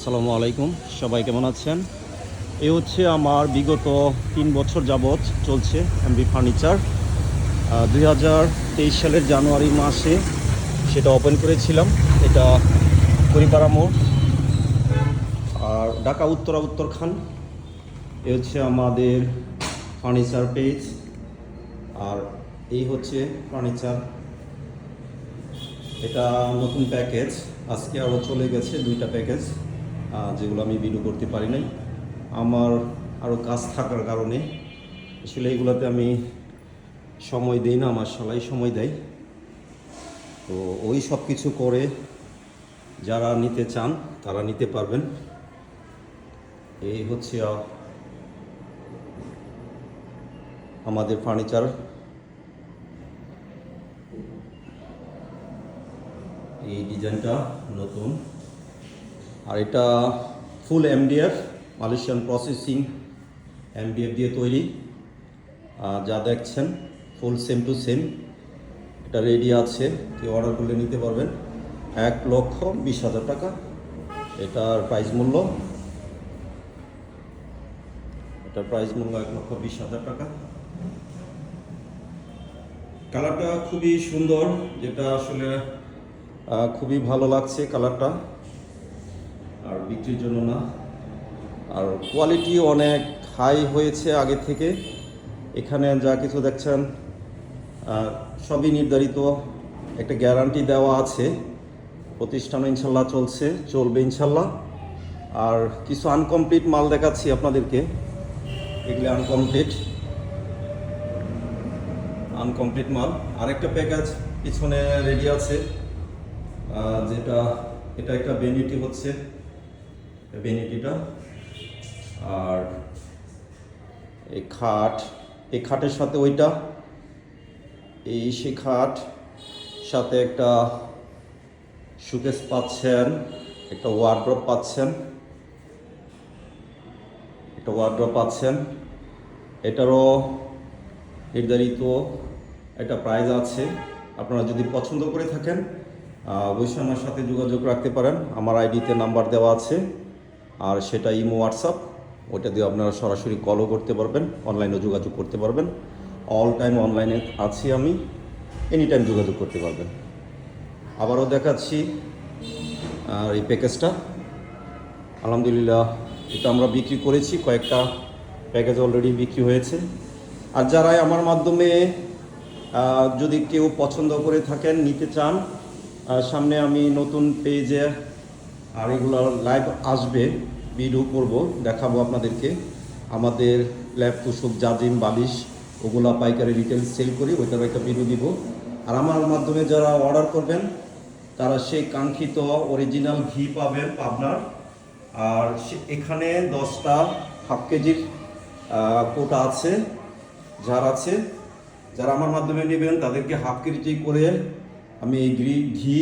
আসসালামু আলাইকুম, সবাই কেমন আছেন? এই হচ্ছে আমার বিগত 3 বছর যাবৎ চলছে এমবি ফার্নিচার। 2023 সালের জানুয়ারি মাসে সেটা ওপেন করেছিলাম। এটা পরিপাড়া মোড় আর ঢাকা উত্তরখান। এ হচ্ছে আমাদের ফার্নিচার পেজ। আর এই হচ্ছে ফার্নিচার, এটা নতুন প্যাকেজ। আজকে আরও চলে গেছে 2টা প্যাকেজ, যেগুলো আমি ভিডিও করতে পারি নাই। আমার আরও কাজ থাকার কারণে আসলে এইগুলোতে আমি সময় দিই না, আমার শালাই সময় দেয়। তো ওই সব কিছু করে যারা নিতে চান তারা নিতে পারবেন। এই হচ্ছে আমাদের ফার্নিচার। এই ডিজাইনটা নতুন, আর এটা ফুল এমডিএফ, মালয়েশিয়ান প্রসেসিং এমডিএফ দিয়ে তৈরি। যা দেখছেন ফুল সেম টু সেম। এটা রেডি আছে, কেউ অর্ডার করলে নিতে পারবেন। 1,20,000 টাকা এটার প্রাইস মূল্য। এটার প্রাইস মূল্য 1,20,000 টাকা। কালারটা খুবই সুন্দর, যেটা আসলে খুবই ভালো লাগছে কালারটা, আর বিক্রির জন্য না। আর কোয়ালিটি অনেক হাই হয়েছে আগে থেকে। এখানে যা কিছু দেখছেন সবই নির্ধারিত, একটা গ্যারান্টি দেওয়া আছে। প্রতিষ্ঠান ইনশাল্লাহ চলবে ইনশাল্লাহ। আর কিছু আনকমপ্লিট মাল দেখাচ্ছি আপনাদেরকে, এগুলো আনকমপ্লিট মাল। আরেকটা প্যাকেজ পিছনে রেডি আছে, যেটা এটা একটা বেনিটি হচ্ছে, বেনিটিটা। আর এই খাটের সাথে ওইটা, সেই খাট সাথে একটা শোকেস পাচ্ছেন, একটা ওয়ার্ড্রপ পাচ্ছেন। এটারও নির্ধারিত একটা প্রাইস আছে। আপনারা যদি পছন্দ করে থাকেন অবশ্যই আমার সাথে যোগাযোগ রাখতে পারেন। আমার আইডিতে নাম্বার দেওয়া আছে, আর সেটা ইমো হোয়াটসঅ্যাপ, ওইটা দিয়ে আপনারা সরাসরি কলও করতে পারবেন, অনলাইনেও যোগাযোগ করতে পারবেন। অল টাইম অনলাইনে আছি আমি, এনি টাইম যোগাযোগ করতে পারবেন। আবারও দেখাচ্ছি আর এই প্যাকেজটা। আলহামদুলিল্লাহ, এটা আমরা বিক্রি করেছি, কয়েকটা প্যাকেজ অলরেডি বিক্রি হয়েছে। আর যারাই আমার মাধ্যমে যদি কেউ পছন্দ করে থাকেন, নিতে চান, সামনে আমি নতুন পেজে আর এগুলো লাইভ আসবে, ভিডিও করব, দেখাবো আপনাদেরকে। আমাদের ল্যাব তুষক জাজিম বালিশ ওগুলা পাইকারি রিটেল সেল করি, ওইটার একটা ভিডিও দিব। আর আমার মাধ্যমে যারা অর্ডার করবেন তারা সেই কাঙ্ক্ষিত অরিজিনাল ঘি পাবেন পাবনার। আর এখানে 10টা হাফ কেজির কোটা আছে, যারা আমার মাধ্যমে নেবেন তাদেরকে হাফ কেজি করে আমি এই ঘি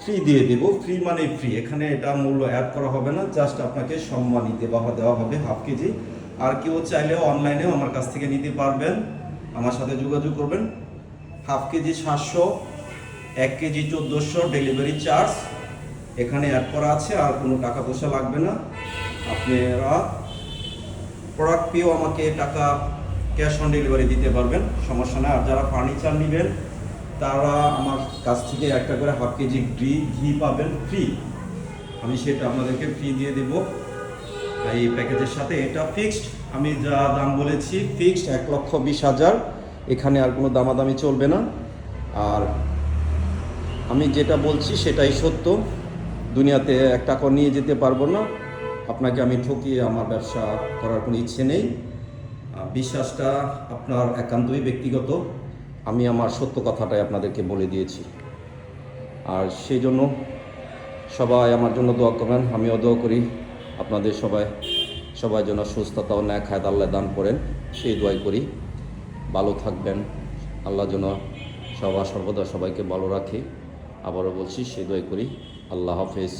ফ্রি দিয়ে দেবো। ফ্রি মানে ফ্রি, এখানে এটা মূল্য অ্যাড করা হবে না, জাস্ট আপনাকে সম্মানিত দেওয়া হবে হাফ কেজি। আর কেউ চাইলেও অনলাইনেও আমার কাছ থেকে নিতে পারবেন, আমার সাথে যোগাযোগ করবেন। Half KG 700, 1 KG 1400 delivery charge এখানে অ্যাড করা আছে। আর কোনো টাকা পয়সা লাগবে না, আপনারা প্রোডাক্ট পেয়েও আমাকে টাকা ক্যাশ অন ডেলিভারি দিতে পারবেন, সমস্যা নেই। আর যারা ফার্নিচার নেবেন তারা আমার কাছ থেকে একটা করে হাফ কেজি ঘি পাবেন ফ্রি, আমি সেটা আপনাদেরকে ফ্রি দিয়ে দেব এই প্যাকেজের সাথে। এটা ফিক্সড, আমি যা দাম বলেছি ফিক্সড 1,20,000, এখানে আর কোনো দামাদামি চলবে না। আর আমি যেটা বলছি সেটাই সত্য, দুনিয়াতে 1 টাকা নিয়ে যেতে পারবো না, আপনাকে আমি ঠকিয়ে আমার ব্যবসা করার কোনো ইচ্ছে নেই। বিশ্বাসটা আপনার একান্তই ব্যক্তিগত, আমি আমার সত্য কথাটাই আপনাদেরকে বলে দিয়েছি। আর সেই জন্য সবাই আমার জন্য দোয়া করবেন, আমিও দোয়া করি আপনাদের সবাই যেন সুস্থতা ও ন্যাক হায়াত আল্লাহ দান করেন, সেই দোয়াই করি। ভালো থাকবেন, আল্লাহ যেন সর্বদা সবাইকে ভালো রাখে। আবারও বলছি, সেই দোয়াই করি। আল্লাহ হাফেজ।